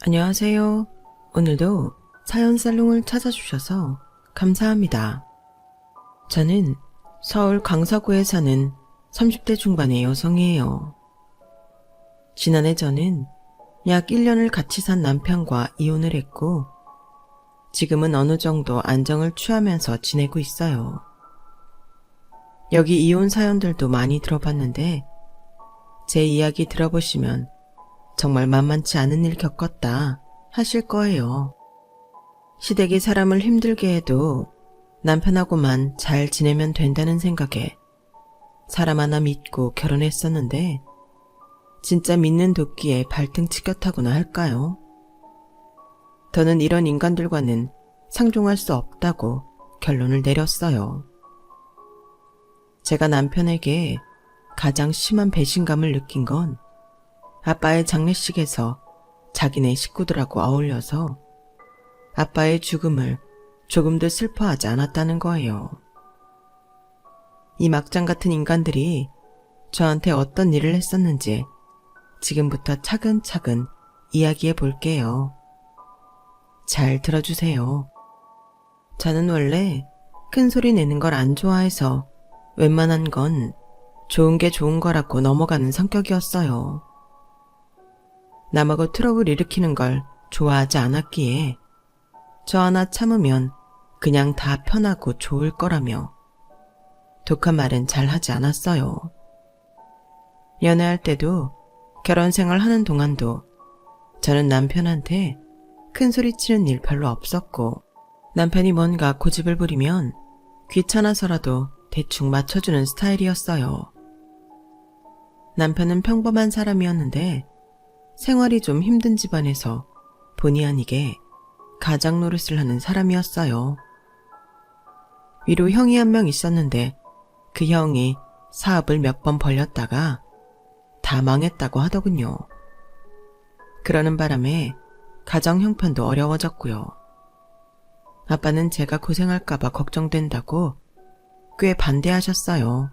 안녕하세요. 오늘도 사연 살롱을 찾아주셔서 감사합니다. 저는 서울 강서구에 사는 30대 중반의 여성이에요. 지난해 저는 약 1년을 같이 산 남편과 이혼을 했고 지금은 어느 정도 안정을 취하면서 지내고 있어요. 여기 이혼 사연들도 많이 들어봤는데 제 이야기 들어보시면 정말 만만치 않은 일 겪었다 하실 거예요. 시댁이 사람을 힘들게 해도 남편하고만 잘 지내면 된다는 생각에 사람 하나 믿고 결혼했었는데 진짜 믿는 도끼에 발등 치겼다고나 할까요? 더는 이런 인간들과는 상종할 수 없다고 결론을 내렸어요. 제가 남편에게 가장 심한 배신감을 느낀 건 아빠의 장례식에서 자기네 식구들하고 어울려서 아빠의 죽음을 조금도 슬퍼하지 않았다는 거예요. 이 막장 같은 인간들이 저한테 어떤 일을 했었는지 지금부터 차근차근 이야기해 볼게요. 잘 들어주세요. 저는 원래 큰 소리 내는 걸 안 좋아해서 웬만한 건 좋은 게 좋은 거라고 넘어가는 성격이었어요. 남하고 트러블 일으키는 걸 좋아하지 않았기에 저 하나 참으면 그냥 다 편하고 좋을 거라며 독한 말은 잘 하지 않았어요. 연애할 때도 결혼 생활 하는 동안도 저는 남편한테 큰 소리 치는 일 별로 없었고 남편이 뭔가 고집을 부리면 귀찮아서라도 대충 맞춰주는 스타일이었어요. 남편은 평범한 사람이었는데 생활이 좀 힘든 집안에서 본의 아니게 가장 노릇을 하는 사람이었어요. 위로 형이 한 명 있었는데 그 형이 사업을 몇 번 벌렸다가 다 망했다고 하더군요. 그러는 바람에 가정 형편도 어려워졌고요. 아빠는 제가 고생할까봐 걱정된다고 꽤 반대하셨어요.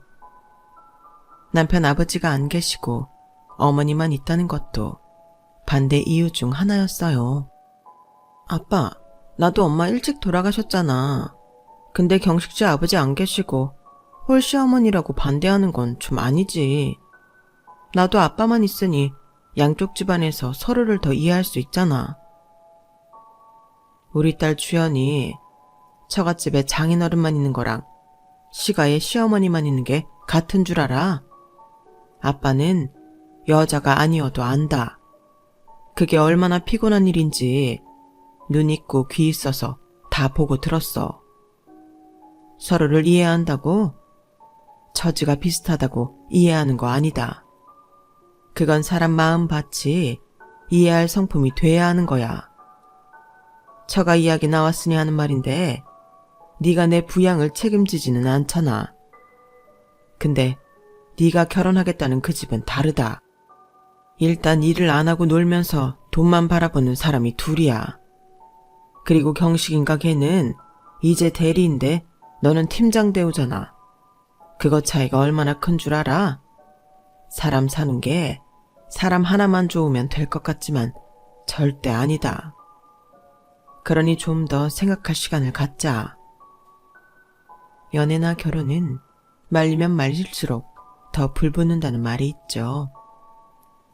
남편 아버지가 안 계시고 어머니만 있다는 것도 반대 이유 중 하나였어요. 아빠, 나도 엄마 일찍 돌아가셨잖아. 근데 경식씨 아버지 안 계시고 홀 시어머니라고 반대하는 건 좀 아니지. 나도 아빠만 있으니 양쪽 집안에서 서로를 더 이해할 수 있잖아. 우리 딸 주연이 처갓집에 장인어른만 있는 거랑 시가에 시어머니만 있는 게 같은 줄 알아? 아빠는 여자가 아니어도 안다. 그게 얼마나 피곤한 일인지 눈 있고 귀 있어서 다 보고 들었어. 서로를 이해한다고? 처지가 비슷하다고 이해하는 거 아니다. 그건 사람 마음 밭이 이해할 성품이 돼야 하는 거야. 처가 이야기 나왔으니 하는 말인데 네가 내 부양을 책임지지는 않잖아. 근데 네가 결혼하겠다는 그 집은 다르다. 일단 일을 안 하고 놀면서 돈만 바라보는 사람이 둘이야. 그리고 경식인가 걔는 이제 대리인데 너는 팀장 대우잖아. 그거 차이가 얼마나 큰 줄 알아? 사람 사는 게 사람 하나만 좋으면 될 것 같지만 절대 아니다. 그러니 좀 더 생각할 시간을 갖자. 연애나 결혼은 말리면 말릴수록 더 불붙는다는 말이 있죠.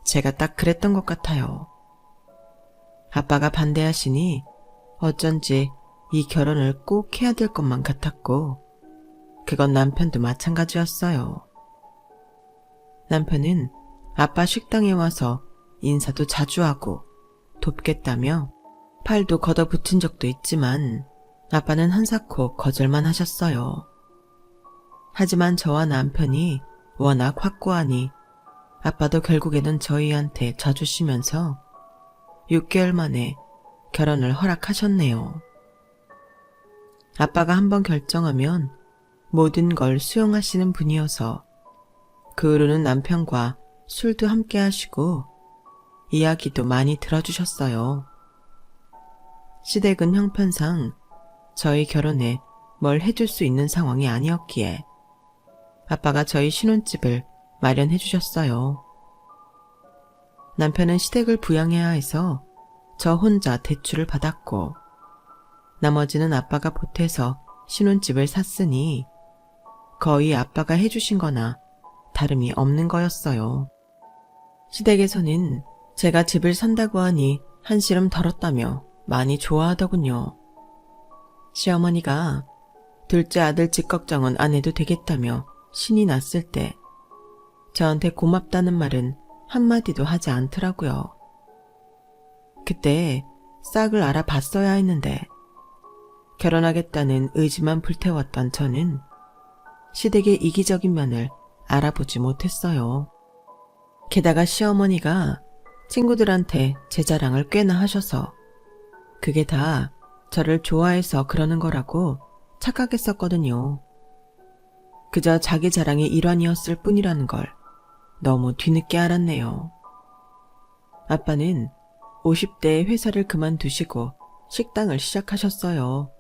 제가 딱 그랬던 것 같아요. 아빠가 반대하시니 어쩐지 이 결혼을 꼭 해야 될 것만 같았고 그건 남편도 마찬가지였어요. 남편은 아빠 식당에 와서 인사도 자주 하고 돕겠다며 팔도 걷어붙인 적도 있지만 아빠는 한사코 거절만 하셨어요. 하지만 저와 남편이 워낙 확고하니 아빠도 결국에는 저희한테 져주시면서 6개월 만에 결혼을 허락하셨네요. 아빠가 한번 결정하면 모든 걸 수용하시는 분이어서 그 후로는 남편과 술도 함께 하시고 이야기도 많이 들어주셨어요. 시댁은 형편상 저희 결혼에 뭘 해줄 수 있는 상황이 아니었기에 아빠가 저희 신혼집을 마련해 주셨어요. 남편은 시댁을 부양해야 해서 저 혼자 대출을 받았고 나머지는 아빠가 보태서 신혼집을 샀으니 거의 아빠가 해주신 거나 다름이 없는 거였어요. 시댁에서는 제가 집을 산다고 하니 한시름 덜었다며 많이 좋아하더군요. 시어머니가 둘째 아들 집 걱정은 안 해도 되겠다며 신이 났을 때 저한테 고맙다는 말은 한마디도 하지 않더라고요. 그때 싹을 알아봤어야 했는데 결혼하겠다는 의지만 불태웠던 저는 시댁의 이기적인 면을 알아보지 못했어요. 게다가 시어머니가 친구들한테 제 자랑을 꽤나 하셔서 그게 다 저를 좋아해서 그러는 거라고 착각했었거든요. 그저 자기 자랑의 일환이었을 뿐이라는 걸 너무 뒤늦게 알았네요. 아빠는 50대에 회사를 그만두시고 식당을 시작하셨어요.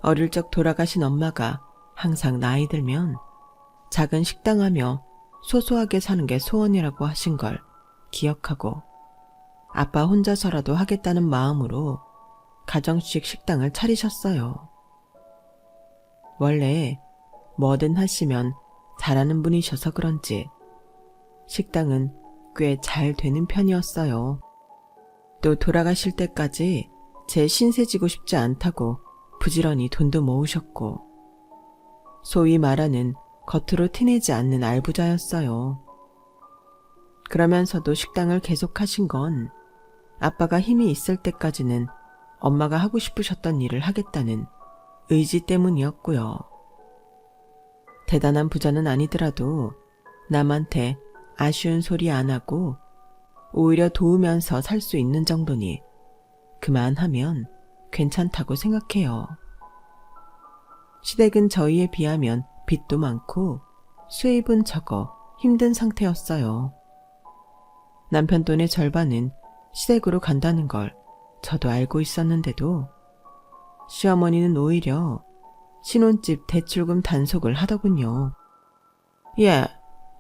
어릴 적 돌아가신 엄마가 항상 나이 들면 작은 식당하며 소소하게 사는 게 소원이라고 하신 걸 기억하고 아빠 혼자서라도 하겠다는 마음으로 가정식 식당을 차리셨어요. 원래 뭐든 하시면 잘하는 분이셔서 그런지 식당은 꽤 잘 되는 편이었어요. 또 돌아가실 때까지 제 신세 지고 싶지 않다고 부지런히 돈도 모으셨고 소위 말하는 겉으로 티내지 않는 알부자였어요. 그러면서도 식당을 계속하신 건 아빠가 힘이 있을 때까지는 엄마가 하고 싶으셨던 일을 하겠다는 의지 때문이었고요. 대단한 부자는 아니더라도 남한테 아쉬운 소리 안 하고 오히려 도우면서 살 수 있는 정도니 그만하면 괜찮다고 생각해요. 시댁은 저희에 비하면 빚도 많고 수입은 적어 힘든 상태였어요. 남편 돈의 절반은 시댁으로 간다는 걸 저도 알고 있었는데도 시어머니는 오히려 신혼집 대출금 단속을 하더군요. 야,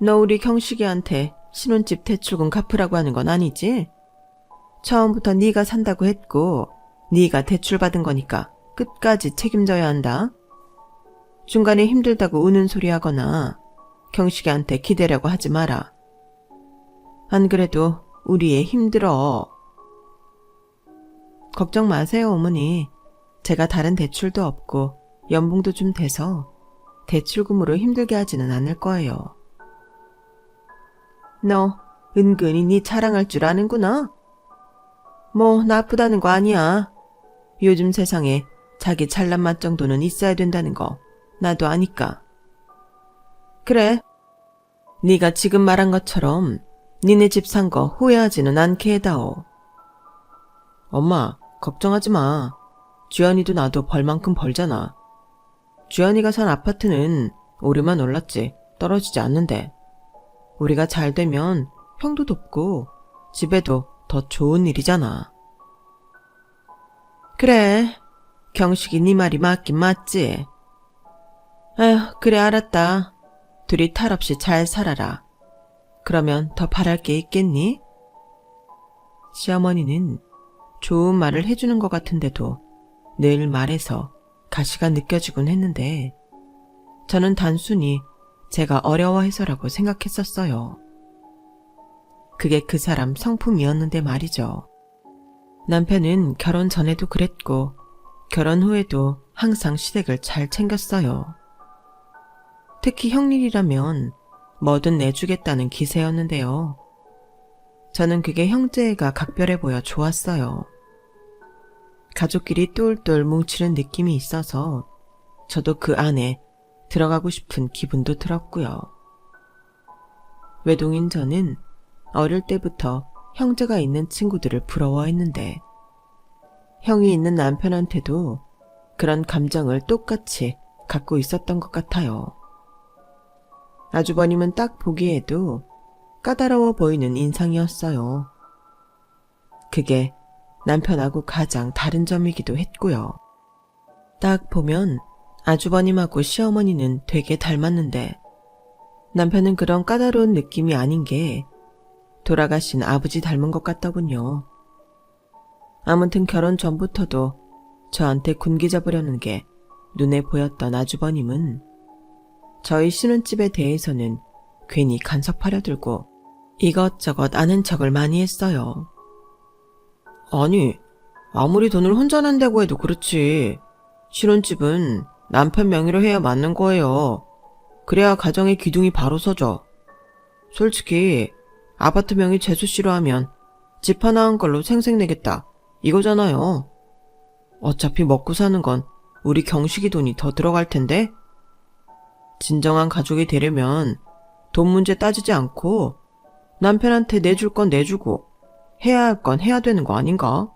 너 우리 경식이한테 신혼집 대출금 갚으라고 하는 건 아니지? 처음부터 네가 산다고 했고 네가 대출받은 거니까 끝까지 책임져야 한다. 중간에 힘들다고 우는 소리 하거나 경식이한테 기대려고 하지 마라. 안 그래도 우리 애 힘들어. 걱정 마세요, 어머니. 제가 다른 대출도 없고 연봉도 좀 돼서 대출금으로 힘들게 하지는 않을 거예요. 너 은근히 네 자랑할 줄 아는구나. 뭐 나쁘다는 거 아니야. 요즘 세상에 자기 잘난 맛 정도는 있어야 된다는 거 나도 아니까. 그래, 네가 지금 말한 것처럼 니네 집 산 거 후회하지는 않게 해다오. 엄마, 걱정하지 마. 주연이도 나도 벌만큼 벌잖아. 주연이가 산 아파트는 오르만 올랐지 떨어지지 않는데 우리가 잘 되면 형도 돕고 집에도 더 좋은 일이잖아. 그래, 경식이 네 말이 맞긴 맞지. 에휴, 그래 알았다. 둘이 탈 없이 잘 살아라. 그러면 더 바랄 게 있겠니? 시어머니는 좋은 말을 해주는 것 같은데도 늘 말에서 가시가 느껴지곤 했는데 저는 단순히 제가 어려워해서라고 생각했었어요. 그게 그 사람 성품이었는데 말이죠. 남편은 결혼 전에도 그랬고 결혼 후에도 항상 시댁을 잘 챙겼어요. 특히 형일이라면 뭐든 내주겠다는 기세였는데요. 저는 그게 형제애가 각별해 보여 좋았어요. 가족끼리 똘똘 뭉치는 느낌이 있어서 저도 그 안에 들어가고 싶은 기분도 들었고요. 외동인 저는 어릴 때부터 형제가 있는 친구들을 부러워했는데 형이 있는 남편한테도 그런 감정을 똑같이 갖고 있었던 것 같아요. 아주버님은 딱 보기에도 까다로워 보이는 인상이었어요. 그게 남편하고 가장 다른 점이기도 했고요. 딱 보면 아주버님하고 시어머니는 되게 닮았는데 남편은 그런 까다로운 느낌이 아닌 게 돌아가신 아버지 닮은 것 같더군요. 아무튼 결혼 전부터도 저한테 군기 잡으려는 게 눈에 보였던 아주버님은 저희 신혼집에 대해서는 괜히 간섭하려 들고 이것저것 아는 척을 많이 했어요. 아니, 아무리 돈을 혼자 낸다고 해도 그렇지. 신혼집은 남편 명의로 해야 맞는 거예요. 그래야 가정의 기둥이 바로 서죠. 솔직히 아파트 명의 재수씨로 하면 집 하나 한 걸로 생색내겠다 이거잖아요. 어차피 먹고 사는 건 우리 경식이 돈이 더 들어갈 텐데 진정한 가족이 되려면 돈 문제 따지지 않고 남편한테 내줄 건 내주고 해야 할 건 해야 되는 거 아닌가?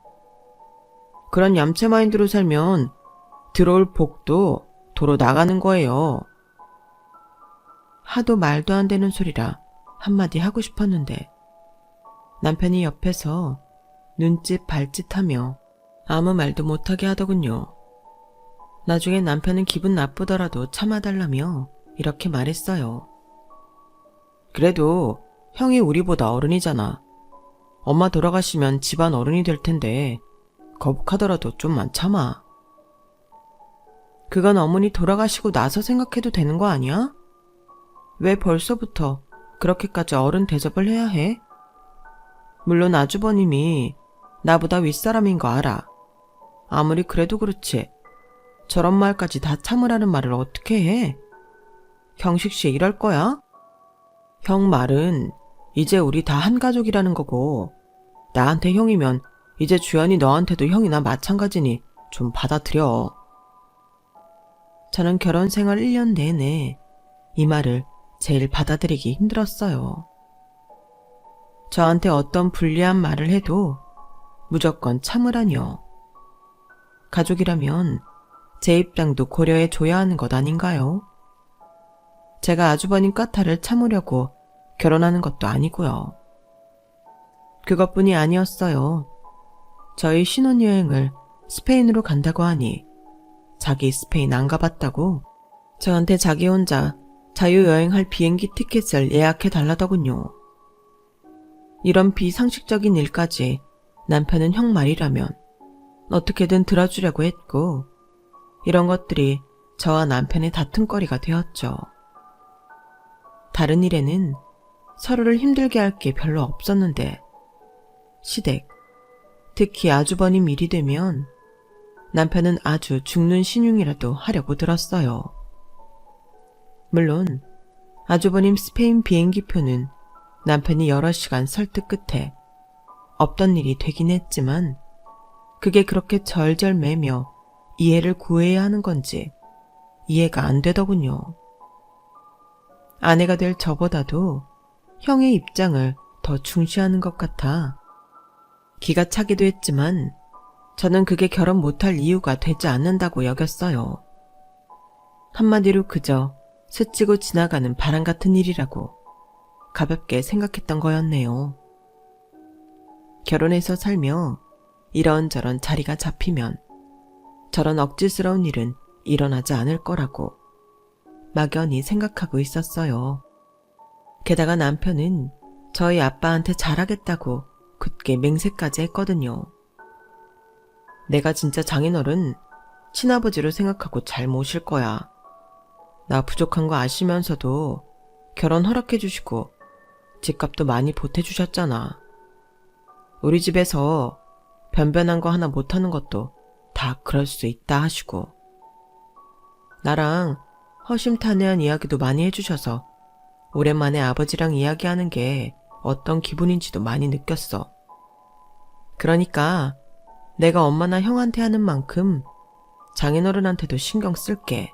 그런 얌체 마인드로 살면 들어올 복도 도로 나가는 거예요. 하도 말도 안 되는 소리라 한마디 하고 싶었는데 남편이 옆에서 눈짓 발짓하며 아무 말도 못하게 하더군요. 나중에 남편은 기분 나쁘더라도 참아달라며 이렇게 말했어요. 그래도 형이 우리보다 어른이잖아. 엄마 돌아가시면 집안 어른이 될 텐데 거북하더라도 좀만 참아. 그건 어머니 돌아가시고 나서 생각해도 되는 거 아니야? 왜 벌써부터 그렇게까지 어른 대접을 해야 해? 물론 아주버님이 나보다 윗사람인 거 알아. 아무리 그래도 그렇지. 저런 말까지 다 참으라는 말을 어떻게 해? 경식씨 이럴 거야? 형 말은 이제 우리 다 한 가족이라는 거고 나한테 형이면 이제 주연이 너한테도 형이나 마찬가지니 좀 받아들여. 저는 결혼 생활 1년 내내 이 말을 제일 받아들이기 힘들었어요. 저한테 어떤 불리한 말을 해도 무조건 참으라뇨. 가족이라면 제 입장도 고려해 줘야 하는 것 아닌가요? 제가 아주버님 까탈을 참으려고 결혼하는 것도 아니고요. 그것뿐이 아니었어요. 저희 신혼여행을 스페인으로 간다고 하니 자기 스페인 안 가봤다고 저한테 자기 혼자 자유여행할 비행기 티켓을 예약해 달라더군요. 이런 비상식적인 일까지 남편은 형 말이라면 어떻게든 들어주려고 했고 이런 것들이 저와 남편의 다툼거리가 되었죠. 다른 일에는 서로를 힘들게 할 게 별로 없었는데 시댁, 특히 아주버님 일이 되면 남편은 아주 죽는 신용이라도 하려고 들었어요. 물론 아주버님 스페인 비행기표는 남편이 여러 시간 설득 끝에 없던 일이 되긴 했지만 그게 그렇게 절절매며 이해를 구해야 하는 건지 이해가 안 되더군요. 아내가 될 저보다도 형의 입장을 더 중시하는 것 같아 기가 차기도 했지만 저는 그게 결혼 못할 이유가 되지 않는다고 여겼어요. 한마디로 그저 스치고 지나가는 바람 같은 일이라고 가볍게 생각했던 거였네요. 결혼해서 살며 이런저런 자리가 잡히면 저런 억지스러운 일은 일어나지 않을 거라고 막연히 생각하고 있었어요. 게다가 남편은 저희 아빠한테 잘하겠다고 굳게 맹세까지 했거든요. 내가 진짜 장인어른 친아버지로 생각하고 잘 모실 거야. 나 부족한 거 아시면서도 결혼 허락해 주시고 집값도 많이 보태주셨잖아. 우리 집에서 변변한 거 하나 못하는 것도 다 그럴 수 있다 하시고 나랑 허심탄회한 이야기도 많이 해주셔서 오랜만에 아버지랑 이야기하는 게 어떤 기분인지도 많이 느꼈어. 그러니까 내가 엄마나 형한테 하는 만큼 장인어른한테도 신경 쓸게.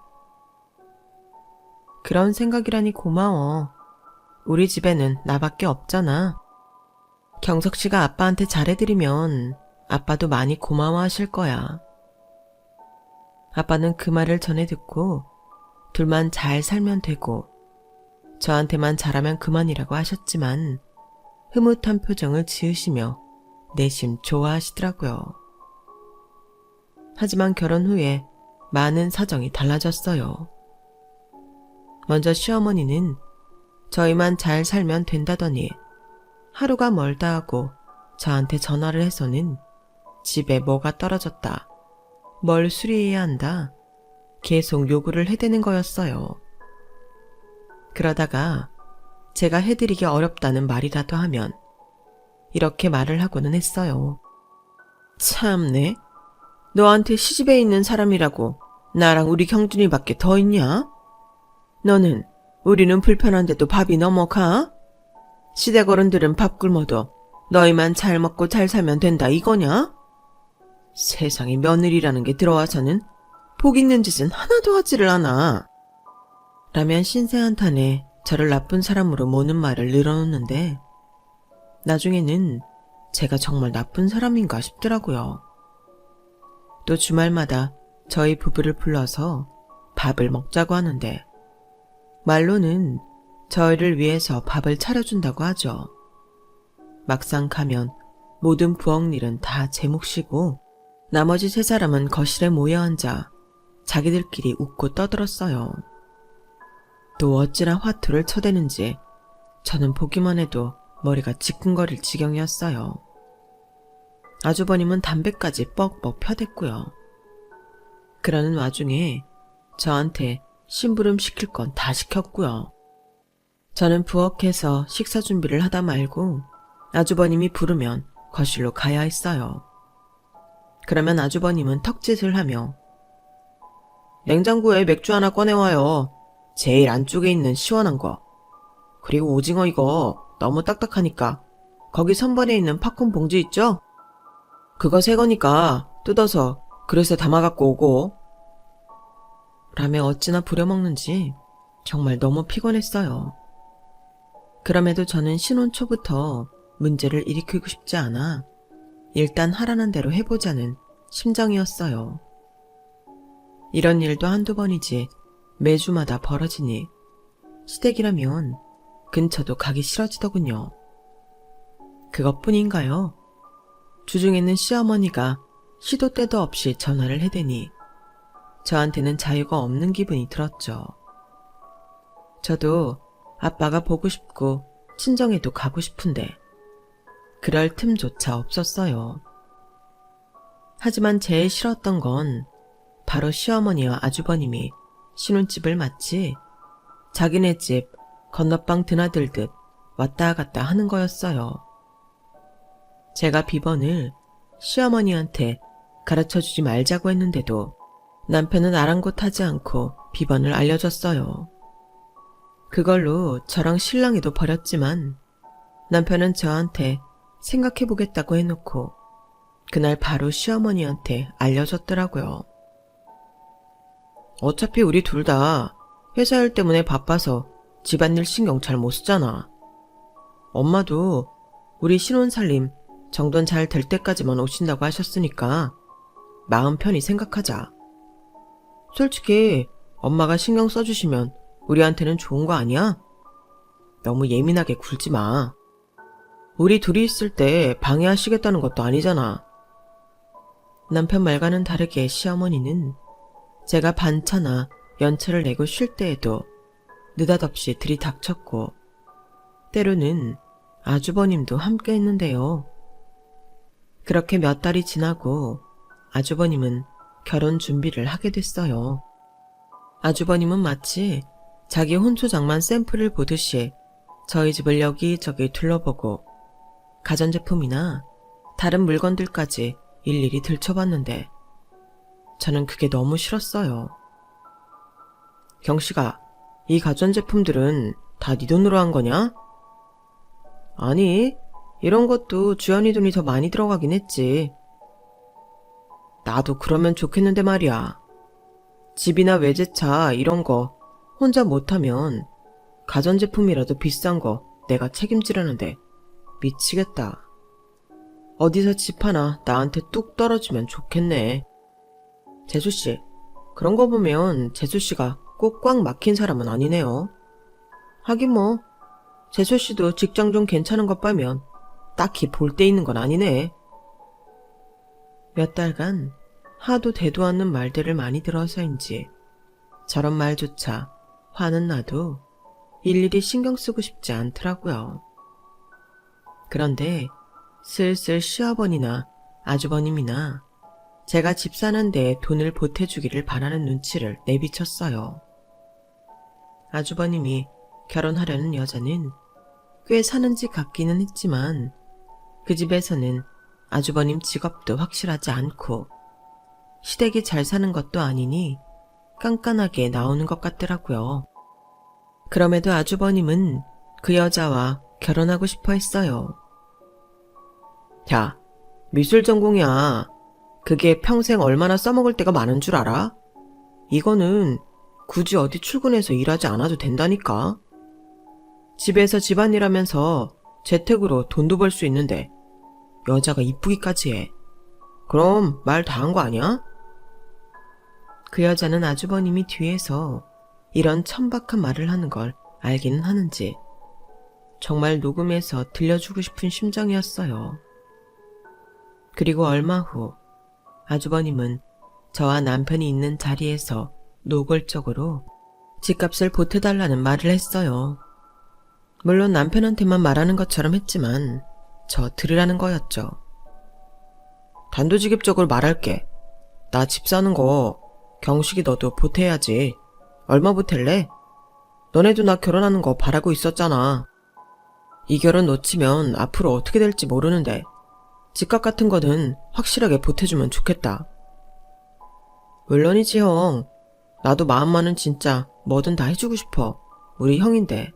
그런 생각이라니 고마워. 우리 집에는 나밖에 없잖아. 경석 씨가 아빠한테 잘해드리면 아빠도 많이 고마워하실 거야. 아빠는 그 말을 전해 듣고 둘만 잘 살면 되고 저한테만 잘하면 그만이라고 하셨지만 흐뭇한 표정을 지으시며 내심 좋아하시더라고요. 하지만 결혼 후에 많은 사정이 달라졌어요. 먼저 시어머니는 저희만 잘 살면 된다더니 하루가 멀다 하고 저한테 전화를 해서는 집에 뭐가 떨어졌다. 뭘 수리해야 한다. 계속 요구를 해대는 거였어요. 그러다가 제가 해드리기 어렵다는 말이라도 하면 이렇게 말을 하고는 했어요. 참네. 너한테 시집에 있는 사람이라고 나랑 우리 경준이밖에 더 있냐? 너는 우리는 불편한데도 밥이 넘어가? 시댁 어른들은 밥 굶어도 너희만 잘 먹고 잘 살면 된다 이거냐? 세상에 며느리라는 게 들어와서는 복 있는 짓은 하나도 하지를 않아. 라면 신세한탄에 저를 나쁜 사람으로 모는 말을 늘어놓는데 나중에는 제가 정말 나쁜 사람인가 싶더라고요. 또 주말마다 저희 부부를 불러서 밥을 먹자고 하는데 말로는 저희를 위해서 밥을 차려준다고 하죠. 막상 가면 모든 부엌일은 다 제 몫이고 나머지 세 사람은 거실에 모여 앉아 자기들끼리 웃고 떠들었어요. 또 어찌나 화투를 쳐대는지 저는 보기만 해도 머리가 지끈거릴 지경이었어요. 아주버님은 담배까지 뻑뻑 펴댔고요. 그러는 와중에 저한테 심부름 시킬 건 다 시켰고요. 저는 부엌에서 식사 준비를 하다 말고 아주버님이 부르면 거실로 가야 했어요. 그러면 아주버님은 턱짓을 하며 냉장고에 맥주 하나 꺼내와요. 제일 안쪽에 있는 시원한 거. 그리고 오징어 이거 너무 딱딱하니까 거기 선반에 있는 팝콘 봉지 있죠? 그거 새 거니까 뜯어서 그릇에 담아갖고 오고. 라며 어찌나 부려먹는지 정말 너무 피곤했어요. 그럼에도 저는 신혼 초부터 문제를 일으키고 싶지 않아 일단 하라는 대로 해보자는 심정이었어요. 이런 일도 한두 번이지 매주마다 벌어지니 시댁이라면 근처도 가기 싫어지더군요. 그것뿐인가요? 주중에는 시어머니가 시도 때도 없이 전화를 해대니 저한테는 자유가 없는 기분이 들었죠. 저도 아빠가 보고 싶고 친정에도 가고 싶은데 그럴 틈조차 없었어요. 하지만 제일 싫었던 건 바로 시어머니와 아주버님이 신혼집을 마치 자기네 집 건너방 드나들듯 왔다 갔다 하는 거였어요. 제가 비번을 시어머니한테 가르쳐주지 말자고 했는데도 남편은 아랑곳하지 않고 비번을 알려줬어요. 그걸로 저랑 신랑이도 버렸지만 남편은 저한테 생각해보겠다고 해놓고 그날 바로 시어머니한테 알려줬더라고요. 어차피 우리 둘 다 회사 일 때문에 바빠서 집안일 신경 잘 못 쓰잖아. 엄마도 우리 신혼살림 정돈 잘 될 때까지만 오신다고 하셨으니까 마음 편히 생각하자. 솔직히 엄마가 신경 써주시면 우리한테는 좋은 거 아니야? 너무 예민하게 굴지 마. 우리 둘이 있을 때 방해하시겠다는 것도 아니잖아. 남편 말과는 다르게 시어머니는 제가 반차나 연차를 내고 쉴 때에도 느닷없이 들이닥쳤고 때로는 아주버님도 함께 했는데요. 그렇게 몇 달이 지나고 아주버님은 결혼 준비를 하게 됐어요. 아주버님은 마치 자기 혼초장만 샘플을 보듯이 저희 집을 여기저기 둘러보고 가전제품이나 다른 물건들까지 일일이 들춰봤는데 저는 그게 너무 싫었어요. 경씨가 이 가전제품들은 다 네 돈으로 한 거냐? 아니, 이런 것도 주연이 돈이 더 많이 들어가긴 했지. 나도 그러면 좋겠는데 말이야. 집이나 외제차 이런 거 혼자 못하면 가전제품이라도 비싼 거 내가 책임지려는데 미치겠다. 어디서 집 하나 나한테 뚝 떨어지면 좋겠네. 재수씨, 그런 거 보면 재수씨가 꼭 꽉 막힌 사람은 아니네요. 하긴 뭐 재수씨도 직장 좀 괜찮은 것 빼면 딱히 볼 데 있는 건 아니네. 몇 달간 하도 대도 않는 말들을 많이 들어서인지 저런 말조차 화는 나도 일일이 신경 쓰고 싶지 않더라고요. 그런데 슬슬 시어머니나 아주버님이나 제가 집 사는 데에 돈을 보태주기를 바라는 눈치를 내비쳤어요. 아주버님이 결혼하려는 여자는 꽤 사는 집 같기는 했지만 그 집에서는 아주버님 직업도 확실하지 않고 시댁이 잘 사는 것도 아니니 깐깐하게 나오는 것 같더라고요. 그럼에도 아주버님은 그 여자와 결혼하고 싶어 했어요. 야, 미술 전공이야. 그게 평생 얼마나 써먹을 때가 많은 줄 알아? 이거는 굳이 어디 출근해서 일하지 않아도 된다니까. 집에서 집안일 하면서 재택으로 돈도 벌 수 있는데 여자가 이쁘기까지 해. 그럼 말 다 한 거 아니야? 그 여자는 아주버님이 뒤에서 이런 천박한 말을 하는 걸 알기는 하는지 정말 녹음해서 들려주고 싶은 심정이었어요. 그리고 얼마 후 아주버님은 저와 남편이 있는 자리에서 노골적으로 집값을 보태달라는 말을 했어요. 물론 남편한테만 말하는 것처럼 했지만 저 들으라는 거였죠. 단도직입적으로 말할게. 나 집 사는 거 경식이 너도 보태야지. 얼마 보탤래? 너네도 나 결혼하는 거 바라고 있었잖아. 이 결혼 놓치면 앞으로 어떻게 될지 모르는데 집값 같은 거는 확실하게 보태주면 좋겠다. 물론이지 형. 나도 마음만은 진짜 뭐든 다 해주고 싶어. 우리 형인데.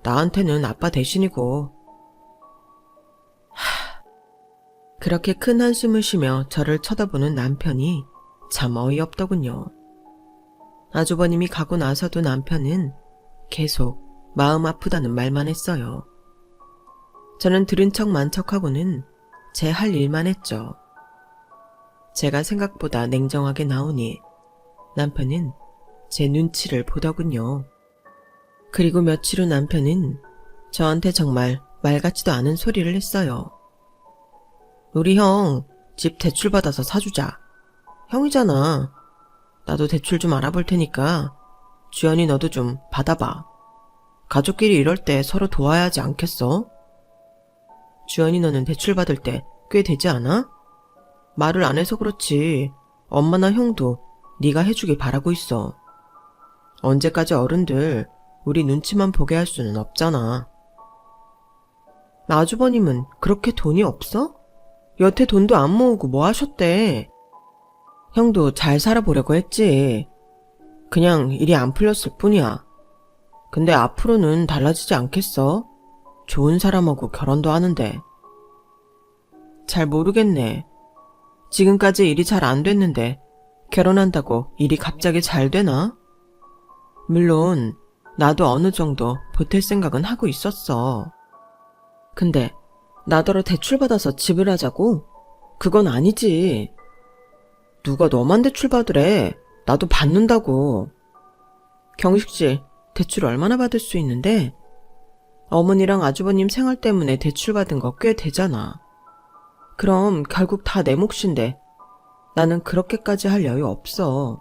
나한테는 아빠 대신이고. 그렇게 큰 한숨을 쉬며 저를 쳐다보는 남편이 참 어이없더군요. 아주버님이 가고 나서도 남편은 계속 마음 아프다는 말만 했어요. 저는 들은 척만 척하고는 제 할 일만 했죠. 제가 생각보다 냉정하게 나오니 남편은 제 눈치를 보더군요. 그리고 며칠 후 남편은 저한테 정말 말 같지도 않은 소리를 했어요. 우리 형 집 대출받아서 사주자. 형이잖아. 나도 대출 좀 알아볼 테니까 주연이 너도 좀 받아봐. 가족끼리 이럴 때 서로 도와야 하지 않겠어? 주연이 너는 대출 받을 때 꽤 되지 않아? 말을 안 해서 그렇지 엄마나 형도 네가 해주길 바라고 있어. 언제까지 어른들 우리 눈치만 보게 할 수는 없잖아. 아주버님은 그렇게 돈이 없어? 여태 돈도 안 모으고 뭐 하셨대? 형도 잘 살아보려고 했지. 그냥 일이 안 풀렸을 뿐이야. 근데 앞으로는 달라지지 않겠어? 좋은 사람하고 결혼도 하는데. 잘 모르겠네. 지금까지 일이 잘 안 됐는데 결혼한다고 일이 갑자기 잘 되나? 물론 나도 어느 정도 보탤 생각은 하고 있었어. 근데 나더러 대출받아서 집을 하자고? 그건 아니지. 누가 너만 대출받으래. 나도 받는다고. 경식씨 대출 얼마나 받을 수 있는데? 어머니랑 아주버님 생활 때문에 대출받은 거 꽤 되잖아. 그럼 결국 다 내 몫인데 나는 그렇게까지 할 여유 없어.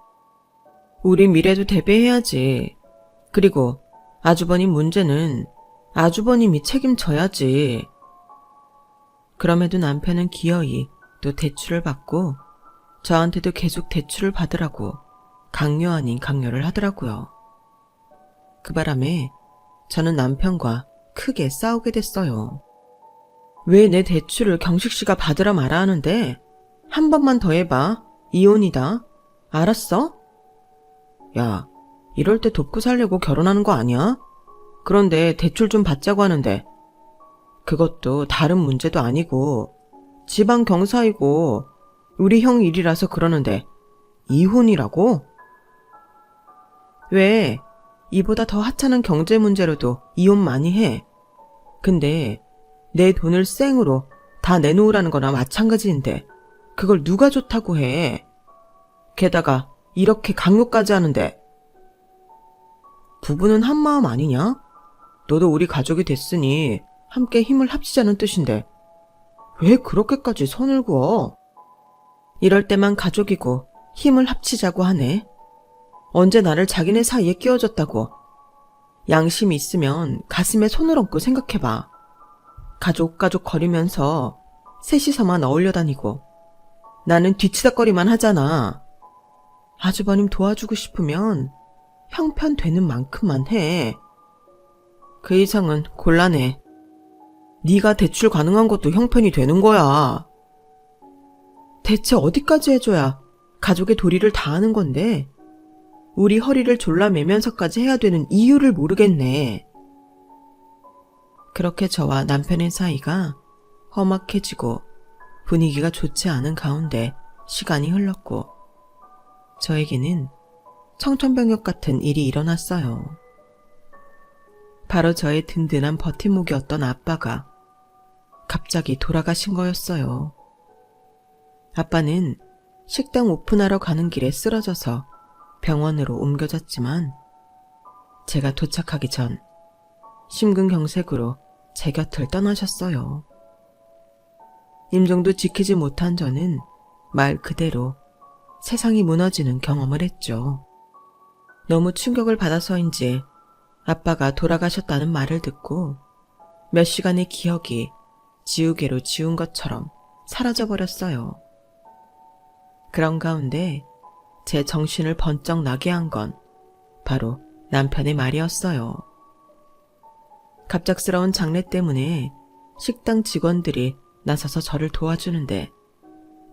우리 미래도 대비해야지. 그리고 아주버님 문제는 아주버님이 책임져야지. 그럼에도 남편은 기어이 또 대출을 받고 저한테도 계속 대출을 받으라고 강요 아닌 강요를 하더라고요. 그 바람에 저는 남편과 크게 싸우게 됐어요. 왜 내 대출을 경식씨가 받으라 말아 하는데? 한 번만 더 해봐. 이혼이다. 알았어? 야, 이럴 때 돕고 살려고 결혼하는 거 아니야? 그런데 대출 좀 받자고 하는데 그것도 다른 문제도 아니고 지방 경사이고 우리 형 일이라서 그러는데 이혼이라고? 왜? 이보다 더 하찮은 경제 문제로도 이혼 많이 해. 근데 내 돈을 생으로 다 내놓으라는 거나 마찬가지인데 그걸 누가 좋다고 해. 게다가 이렇게 강요까지 하는데. 부부는 한마음 아니냐? 너도 우리 가족이 됐으니 함께 힘을 합치자는 뜻인데 왜 그렇게까지 선을 그어? 이럴 때만 가족이고 힘을 합치자고 하네. 언제 나를 자기네 사이에 끼워줬다고. 양심이 있으면 가슴에 손을 얹고 생각해봐. 가족 거리면서 셋이서만 어울려 다니고 나는 뒤치다거리만 하잖아. 아주버님 도와주고 싶으면 형편되는 만큼만 해. 그 이상은 곤란해. 네가 대출 가능한 것도 형편이 되는 거야. 대체 어디까지 해줘야 가족의 도리를 다하는 건데 우리 허리를 졸라매면서까지 해야 되는 이유를 모르겠네. 그렇게 저와 남편의 사이가 험악해지고 분위기가 좋지 않은 가운데 시간이 흘렀고 저에게는 청천벽력 같은 일이 일어났어요. 바로 저의 든든한 버팀목이었던 아빠가 갑자기 돌아가신 거였어요. 아빠는 식당 오픈하러 가는 길에 쓰러져서 병원으로 옮겨졌지만 제가 도착하기 전 심근경색으로 제 곁을 떠나셨어요. 임종도 지키지 못한 저는 말 그대로 세상이 무너지는 경험을 했죠. 너무 충격을 받아서인지 아빠가 돌아가셨다는 말을 듣고 몇 시간의 기억이 지우개로 지운 것처럼 사라져버렸어요. 그런 가운데 제 정신을 번쩍 나게 한 건 바로 남편의 말이었어요. 갑작스러운 장례 때문에 식당 직원들이 나서서 저를 도와주는데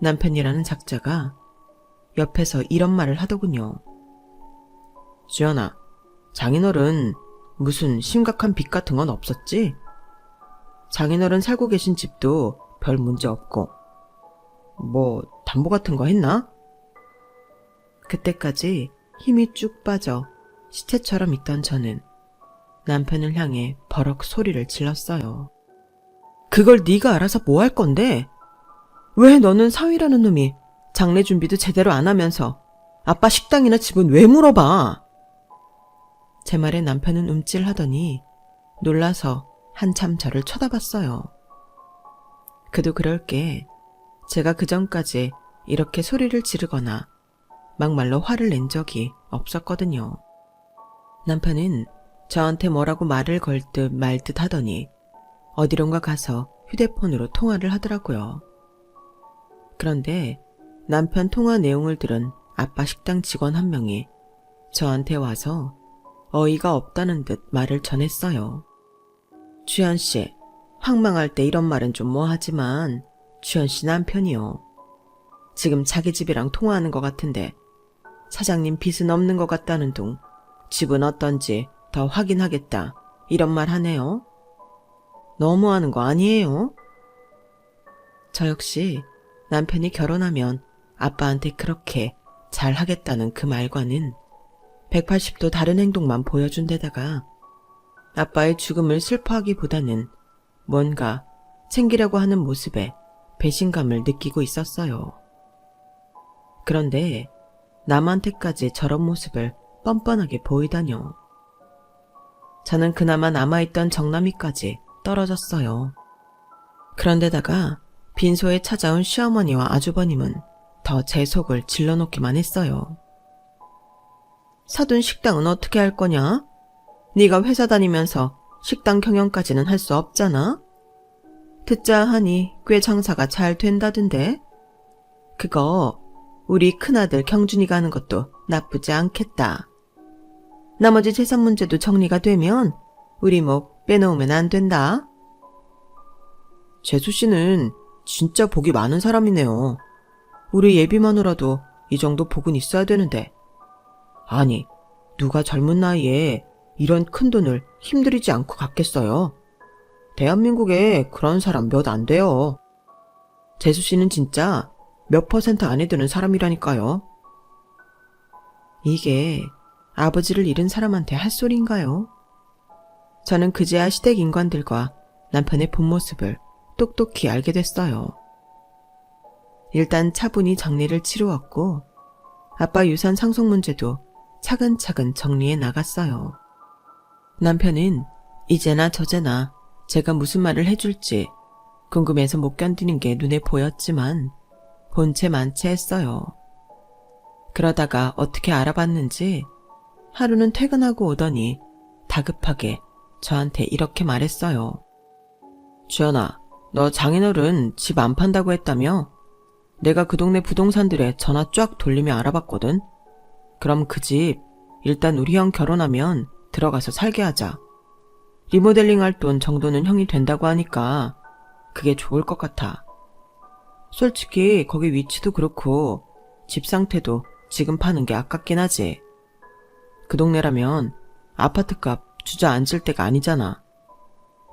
남편이라는 작자가 옆에서 이런 말을 하더군요. 주연아, 장인어른 무슨 심각한 빚 같은 건 없었지? 장인어른 살고 계신 집도 별 문제 없고 뭐 담보 같은 거 했나? 그때까지 힘이 쭉 빠져 시체처럼 있던 저는 남편을 향해 버럭 소리를 질렀어요. 그걸 네가 알아서 뭐 할 건데? 왜 너는 사위라는 놈이 장례 준비도 제대로 안 하면서 아빠 식당이나 집은 왜 물어봐? 제 말에 남편은 움찔하더니 놀라서 한참 저를 쳐다봤어요. 그도 그럴 게 제가 그전까지 이렇게 소리를 지르거나 막말로 화를 낸 적이 없었거든요. 남편은 저한테 뭐라고 말을 걸 듯 말 듯 하더니 어디론가 가서 휴대폰으로 통화를 하더라고요. 그런데 남편 통화 내용을 들은 아빠 식당 직원 한 명이 저한테 와서 어이가 없다는 듯 말을 전했어요. 주현씨, 황망할 때 이런 말은 좀 뭐하지만 주현씨 남편이요. 지금 자기 집이랑 통화하는 것 같은데 사장님 빚은 없는 것 같다는 둥 집은 어떤지 더 확인하겠다 이런 말 하네요. 너무하는 거 아니에요? 저 역시 남편이 결혼하면 아빠한테 그렇게 잘하겠다는 그 말과는 180도 다른 행동만 보여준 데다가 아빠의 죽음을 슬퍼하기보다는 뭔가 챙기려고 하는 모습에 배신감을 느끼고 있었어요. 그런데 남한테까지 저런 모습을 뻔뻔하게 보이다뇨. 저는 그나마 남아있던 정남이까지 떨어졌어요. 그런데다가 빈소에 찾아온 시어머니와 아주버님은 더 제 속을 질러놓기만 했어요. 사돈 식당은 어떻게 할 거냐? 네가 회사 다니면서 식당 경영까지는 할 수 없잖아? 듣자 하니 꽤 장사가 잘 된다던데? 그거 우리 큰아들 경준이가 하는 것도 나쁘지 않겠다. 나머지 재산 문제도 정리가 되면 우리 목 빼놓으면 안 된다. 재수씨는 진짜 복이 많은 사람이네요. 우리 예비마누라도 이 정도 복은 있어야 되는데. 아니, 누가 젊은 나이에 이런 큰돈을 힘들이지 않고 갖겠어요? 대한민국에 그런 사람 몇 안 돼요. 재수씨는 진짜 몇 % 안에 드는 사람이라니까요. 이게 아버지를 잃은 사람한테 할 소리인가요? 저는 그제야 시댁 인관들과 남편의 본 모습을 똑똑히 알게 됐어요. 일단 차분히 장례를 치루었고 아빠 유산 상속 문제도 차근차근 정리해 나갔어요. 남편은 이제나 저제나 제가 무슨 말을 해줄지 궁금해서 못 견디는 게 눈에 보였지만 본체 만체 했어요. 그러다가 어떻게 알아봤는지 하루는 퇴근하고 오더니 다급하게 저한테 이렇게 말했어요. 주연아, 너 장인어른 집 안 판다고 했다며? 내가 그 동네 부동산들에 전화 쫙 돌리며 알아봤거든. 그럼 그 집 일단 우리 형 결혼하면 들어가서 살게 하자. 리모델링 할 돈 정도는 형이 된다고 하니까 그게 좋을 것 같아. 솔직히 거기 위치도 그렇고 집 상태도 지금 파는 게 아깝긴 하지. 그 동네라면 아파트값 주저앉을 때가 아니잖아.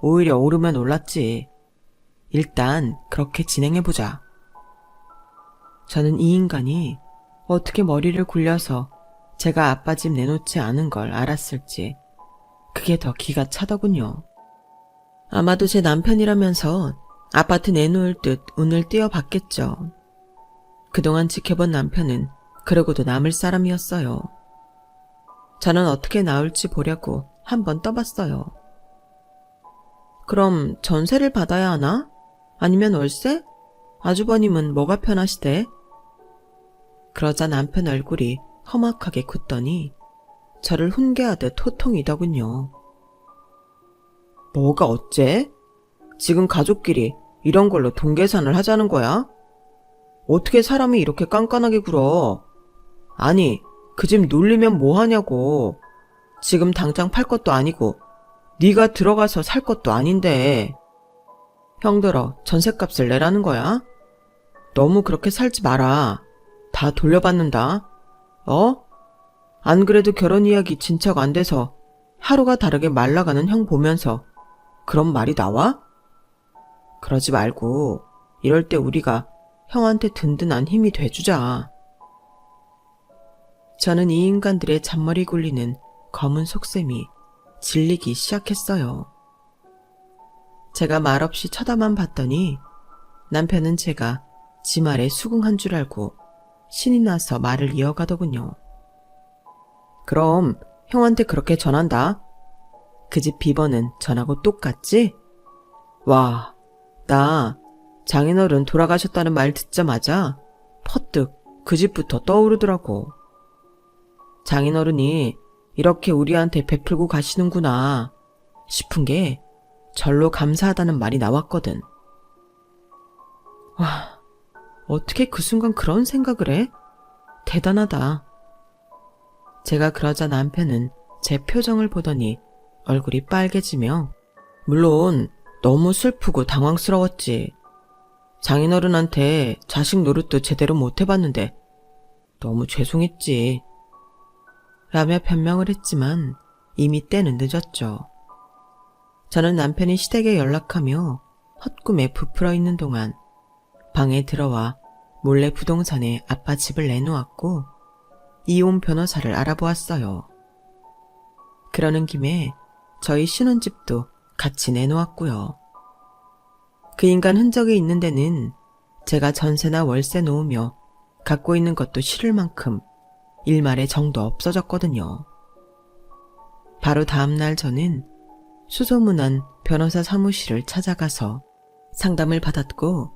오히려 오르면 올랐지. 일단 그렇게 진행해보자. 저는 이 인간이 어떻게 머리를 굴려서 제가 아빠 집 내놓지 않은 걸 알았을지 그게 더 기가 차더군요. 아마도 제 남편이라면서 아파트 내놓을 듯 운을 띄어봤겠죠. 그동안 지켜본 남편은 그러고도 남을 사람이었어요. 저는 어떻게 나올지 보려고 한번 떠봤어요. 그럼 전세를 받아야 하나? 아니면 월세? 아주버님은 뭐가 편하시대? 그러자 남편 얼굴이 험악하게 굳더니 저를 훈계하듯 호통이더군요. 뭐가 어째? 지금 가족끼리 이런 걸로 돈 계산을 하자는 거야? 어떻게 사람이 이렇게 깐깐하게 굴어? 아니, 그 집 놀리면 뭐하냐고. 지금 당장 팔 것도 아니고 네가 들어가서 살 것도 아닌데 형들어 전셋값을 내라는 거야? 너무 그렇게 살지 마라. 다 돌려받는다. 안 그래도 결혼 이야기 진척 안 돼서 하루가 다르게 말라가는 형 보면서 그런 말이 나와? 그러지 말고 이럴 때 우리가 형한테 든든한 힘이 돼주자. 저는 이 인간들의 잔머리 굴리는 검은 속셈이 질리기 시작했어요. 제가 말없이 쳐다만 봤더니 남편은 제가 지 말에 수긍한 줄 알고 신이 나서 말을 이어가더군요. 그럼 형한테 그렇게 전한다. 그 집 비번은 전하고 똑같지? 와, 나 장인어른 돌아가셨다는 말 듣자마자 퍼뜩 그 집부터 떠오르더라고. 장인어른이 이렇게 우리한테 베풀고 가시는구나 싶은 게 절로 감사하다는 말이 나왔거든. 와, 어떻게 그 순간 그런 생각을 해? 대단하다. 제가 그러자 남편은 제 표정을 보더니 얼굴이 빨개지며 물론 너무 슬프고 당황스러웠지. 장인어른한테 자식 노릇도 제대로 못 해봤는데 너무 죄송했지. 라며 변명을 했지만 이미 때는 늦었죠. 저는 남편이 시댁에 연락하며 헛꿈에 부풀어 있는 동안 방에 들어와 몰래 부동산에 아빠 집을 내놓았고 이혼 변호사를 알아보았어요. 그러는 김에 저희 신혼집도 같이 내놓았고요. 그 인간 흔적이 있는 데는 제가 전세나 월세 놓으며 갖고 있는 것도 싫을 만큼 일말의 정도 없어졌거든요. 바로 다음날 저는 수소문한 변호사 사무실을 찾아가서 상담을 받았고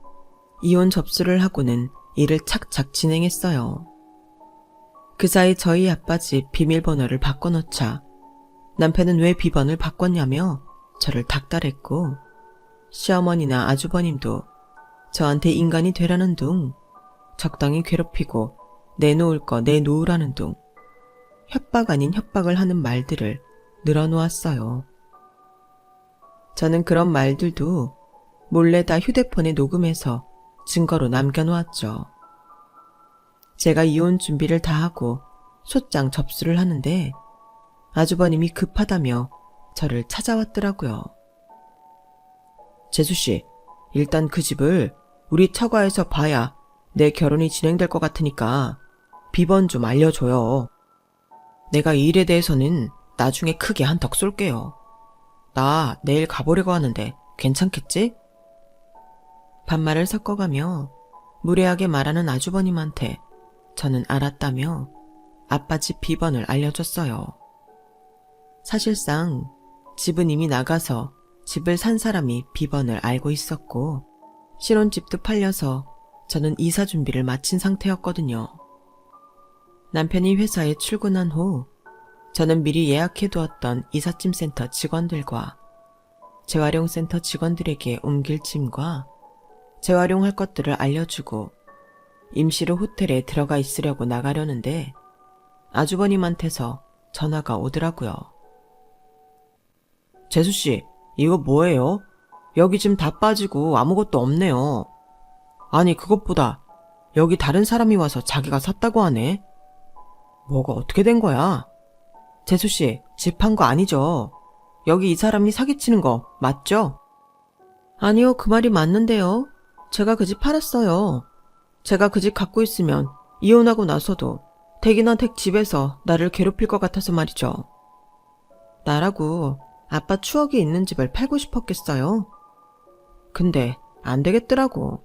이혼 접수를 하고는 일을 착착 진행했어요. 그 사이 저희 아빠 집 비밀번호를 바꿔놓자 남편은 왜 비번을 바꿨냐며 저를 닥달했고 시어머니나 아주버님도 저한테 인간이 되라는 둥 적당히 괴롭히고 내놓을 거 내놓으라는 둥 협박 아닌 협박을 하는 말들을 늘어놓았어요. 저는 그런 말들도 몰래 다 휴대폰에 녹음해서 증거로 남겨놓았죠. 제가 이혼 준비를 다 하고 소장 접수를 하는데 아주버님이 급하다며 저를 찾아왔더라고요. 재수씨, 일단 그 집을 우리 처가에서 봐야 내 결혼이 진행될 것 같으니까 비번 좀 알려줘요. 내가 이 일에 대해서는 나중에 크게 한턱 쏠게요. 나 내일 가보려고 하는데 괜찮겠지? 반말을 섞어가며 무례하게 말하는 아주버님한테 저는 알았다며 아빠 집 비번을 알려줬어요. 사실상 집은 이미 나가서 집을 산 사람이 비번을 알고 있었고 신혼집도 팔려서 저는 이사 준비를 마친 상태였거든요. 남편이 회사에 출근한 후 저는 미리 예약해두었던 이삿짐 센터 직원들과 재활용센터 직원들에게 옮길 짐과 재활용할 것들을 알려주고 임시로 호텔에 들어가 있으려고 나가려는데 아주버님한테서 전화가 오더라고요. 재수씨, 이거 뭐예요? 여기 짐 다 빠지고 아무것도 없네요. 아니, 그것보다 여기 다른 사람이 와서 자기가 샀다고 하네. 뭐가 어떻게 된 거야? 재수씨, 집 판 거 아니죠? 여기 이 사람이 사기치는 거 맞죠? 아니요, 그 말이 맞는데요. 제가 그 집 팔았어요. 제가 그 집 갖고 있으면 이혼하고 나서도 댁이나 댁 집에서 나를 괴롭힐 것 같아서 말이죠. 나라고 아빠 추억이 있는 집을 팔고 싶었겠어요? 근데 안 되겠더라고.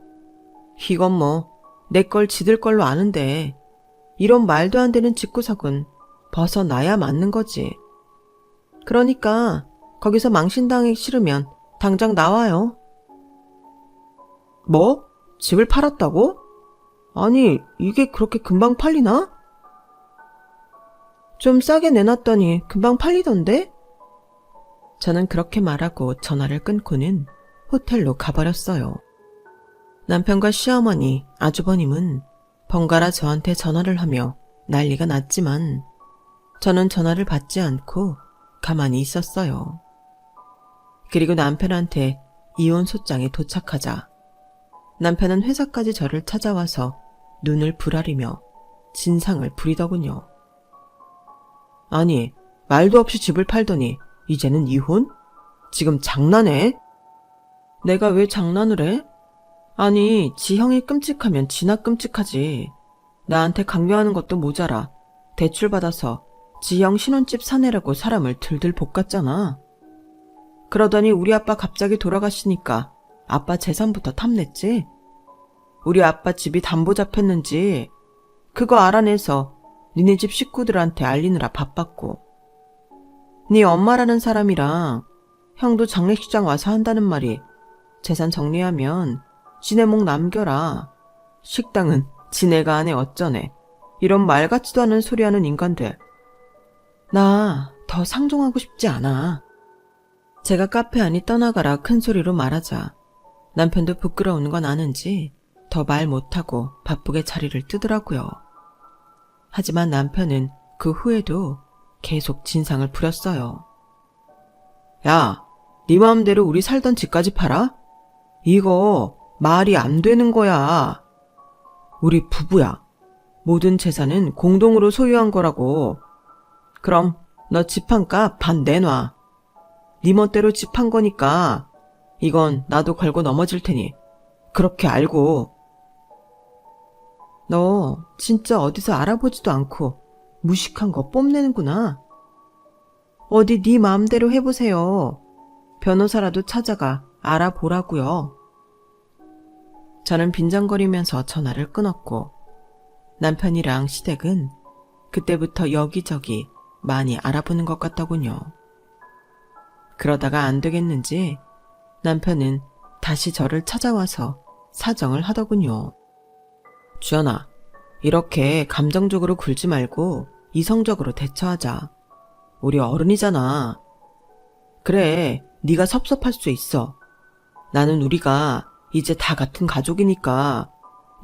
이건 뭐 내 걸 지들 걸로 아는데 이런 말도 안 되는 집구석은 벗어나야 맞는 거지. 그러니까 거기서 망신당하기 싫으면 당장 나와요. 뭐? 집을 팔았다고? 아니, 이게 그렇게 금방 팔리나? 좀 싸게 내놨더니 금방 팔리던데? 저는 그렇게 말하고 전화를 끊고는 호텔로 가버렸어요. 남편과 시어머니, 아주버님은 번갈아 저한테 전화를 하며 난리가 났지만 저는 전화를 받지 않고 가만히 있었어요. 그리고 남편한테 이혼 소장이 도착하자 남편은 회사까지 저를 찾아와서 눈을 부라리며 진상을 부리더군요. 아니, 말도 없이 집을 팔더니 이제는 이혼? 지금 장난해? 내가 왜 장난을 해? 아니, 지 형이 끔찍하면 지나 끔찍하지. 나한테 강요하는 것도 모자라 대출받아서 지 형 신혼집 사내라고 사람을 들들 볶았잖아. 그러더니 우리 아빠 갑자기 돌아가시니까 아빠 재산부터 탐냈지. 우리 아빠 집이 담보 잡혔는지 그거 알아내서 니네 집 식구들한테 알리느라 바빴고, 네 엄마라는 사람이랑 형도 장례식장 와서 한다는 말이 재산 정리하면 지네 목 남겨라. 식당은 지네가 안에 어쩌네. 이런 말 같지도 않은 소리 하는 인간들. 나 더 상종하고 싶지 않아. 제가 카페 안이 떠나가라 큰 소리로 말하자 남편도 부끄러운 건 아는지 더 말 못하고 바쁘게 자리를 뜨더라고요. 하지만 남편은 그 후에도 계속 진상을 부렸어요. 야, 네 마음대로 우리 살던 집까지 팔아? 이거 말이 안 되는 거야. 우리 부부야. 모든 재산은 공동으로 소유한 거라고. 그럼 너 집 한 값 반 내놔. 네 멋대로 집 한 거니까 이건 나도 걸고 넘어질 테니 그렇게 알고. 너 진짜 어디서 알아보지도 않고 무식한 거 뽐내는구나. 어디 네 마음대로 해보세요. 변호사라도 찾아가 알아보라고요. 저는 빈정거리면서 전화를 끊었고 남편이랑 시댁은 그때부터 여기저기 많이 알아보는 것 같더군요. 그러다가 안 되겠는지 남편은 다시 저를 찾아와서 사정을 하더군요. 주연아, 이렇게 감정적으로 굴지 말고 이성적으로 대처하자. 우리 어른이잖아. 그래, 네가 섭섭할 수 있어. 나는 우리가 이제 다 같은 가족이니까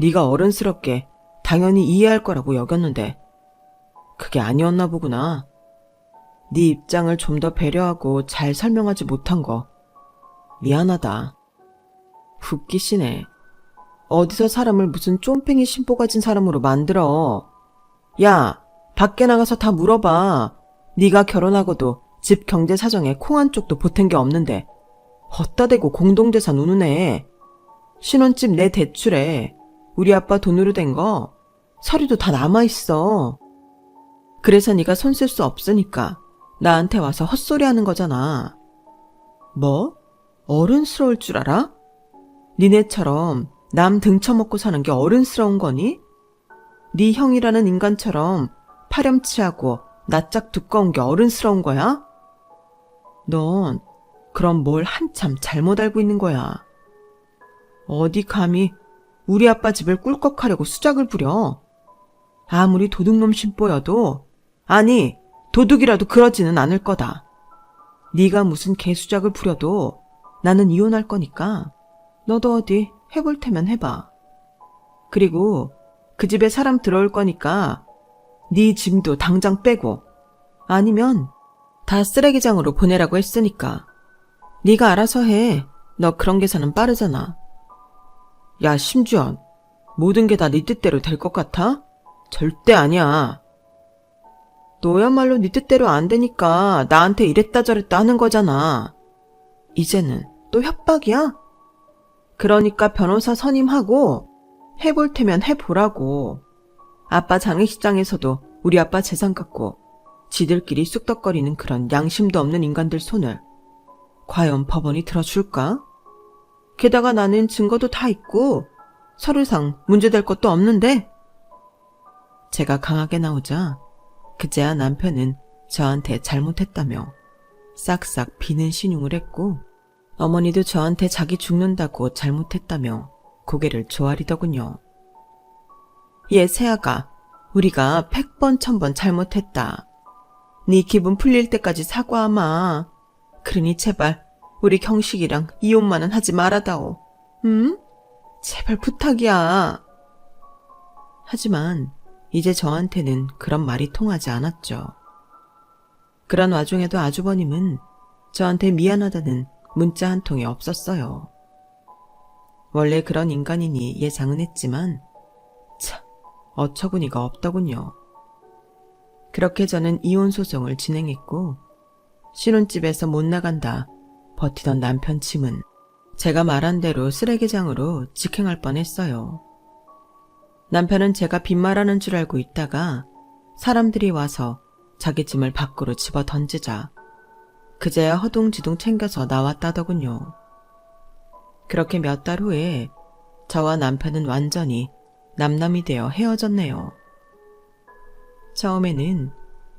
네가 어른스럽게 당연히 이해할 거라고 여겼는데 그게 아니었나 보구나. 네 입장을 좀 더 배려하고 잘 설명하지 못한 거 미안하다. 웃기시네. 어디서 사람을 무슨 쫌팽이 심보 가진 사람으로 만들어. 야, 밖에 나가서 다 물어봐. 네가 결혼하고도 집 경제 사정에 콩 한 쪽도 보탠 게 없는데 헛다 대고 공동재산 우는 신혼집 내 대출에 우리 아빠 돈으로 된 거 서류도 다 남아있어. 그래서 네가 손 쓸 수 없으니까 나한테 와서 헛소리 하는 거잖아. 뭐? 어른스러울 줄 알아? 니네처럼 남 등쳐먹고 사는 게 어른스러운 거니? 네 형이라는 인간처럼 파렴치하고 낯짝 두꺼운 게 어른스러운 거야? 넌 그럼 뭘 한참 잘못 알고 있는 거야. 어디 감히 우리 아빠 집을 꿀꺽하려고 수작을 부려. 아무리 도둑놈 심보여도, 아니 도둑이라도 그러지는 않을 거다. 네가 무슨 개수작을 부려도 나는 이혼할 거니까 너도 어디 해볼 테면 해봐. 그리고 그 집에 사람 들어올 거니까 네 짐도 당장 빼고 아니면 다 쓰레기장으로 보내라고 했으니까 네가 알아서 해. 너 그런 계산은 빠르잖아. 야, 심주연. 모든 게 다 네 뜻대로 될 것 같아? 절대 아니야. 너야말로 네 뜻대로 안 되니까 나한테 이랬다 저랬다 하는 거잖아. 이제는 또 협박이야? 그러니까 변호사 선임하고 해볼 테면 해보라고. 아빠 장례식장에서도 우리 아빠 재산 갖고 지들끼리 쑥덕거리는 그런 양심도 없는 인간들 손을 과연 법원이 들어줄까? 게다가 나는 증거도 다 있고 서류상 문제될 것도 없는데. 제가 강하게 나오자 그제야 남편은 저한테 잘못했다며 싹싹 비는 신용을 했고 어머니도 저한테 자기 죽는다고 잘못했다며 고개를 조아리더군요. 얘 새아가 우리가 100번 1000번 잘못했다. 네 기분 풀릴 때까지 사과하마. 그러니 제발 우리 경식이랑 이혼만은 하지 말아다오. 응? 제발 부탁이야. 하지만 이제 저한테는 그런 말이 통하지 않았죠. 그런 와중에도 아주버님은 저한테 미안하다는 문자 한 통이 없었어요. 원래 그런 인간이니 예상은 했지만 참 어처구니가 없더군요. 그렇게 저는 이혼 소송을 진행했고 신혼집에서 못 나간다 버티던 남편 짐은 제가 말한 대로 쓰레기장으로 직행할 뻔했어요. 남편은 제가 빈말하는 줄 알고 있다가 사람들이 와서 자기 짐을 밖으로 집어 던지자 그제야 허둥지둥 챙겨서 나왔다더군요. 그렇게 몇 달 후에 저와 남편은 완전히 남남이 되어 헤어졌네요. 처음에는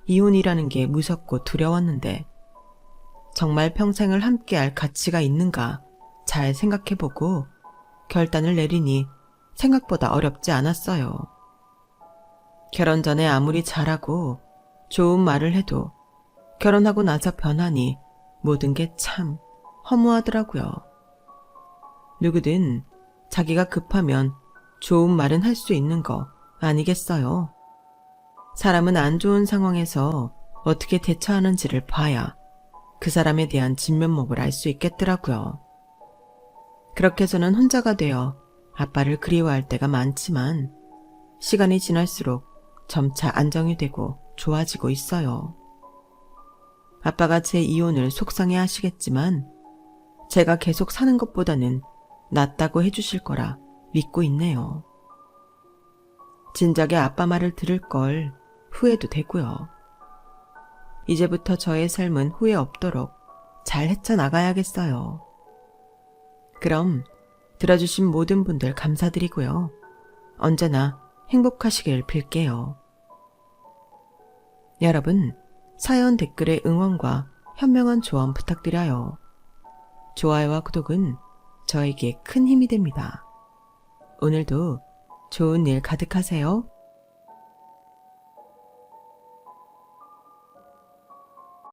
이혼이라는 게 무섭고 두려웠는데 정말 평생을 함께할 가치가 있는가 잘 생각해보고 결단을 내리니 생각보다 어렵지 않았어요. 결혼 전에 아무리 잘하고 좋은 말을 해도 결혼하고 나서 변하니 모든 게 참 허무하더라고요. 누구든 자기가 급하면 좋은 말은 할 수 있는 거 아니겠어요? 사람은 안 좋은 상황에서 어떻게 대처하는지를 봐야 그 사람에 대한 진면목을 알 수 있겠더라고요. 그렇게 저는 혼자가 되어 아빠를 그리워할 때가 많지만 시간이 지날수록 점차 안정이 되고 좋아지고 있어요. 아빠가 제 이혼을 속상해 하시겠지만 제가 계속 사는 것보다는 낫다고 해주실 거라 믿고 있네요. 진작에 아빠 말을 들을 걸 후회도 되고요. 이제부터 저의 삶은 후회 없도록 잘 헤쳐나가야겠어요. 그럼 들어주신 모든 분들 감사드리고요. 언제나 행복하시길 빌게요. 여러분, 사연 댓글에 응원과 현명한 조언 부탁드려요. 좋아요와 구독은 저에게 큰 힘이 됩니다. 오늘도 좋은 일 가득하세요.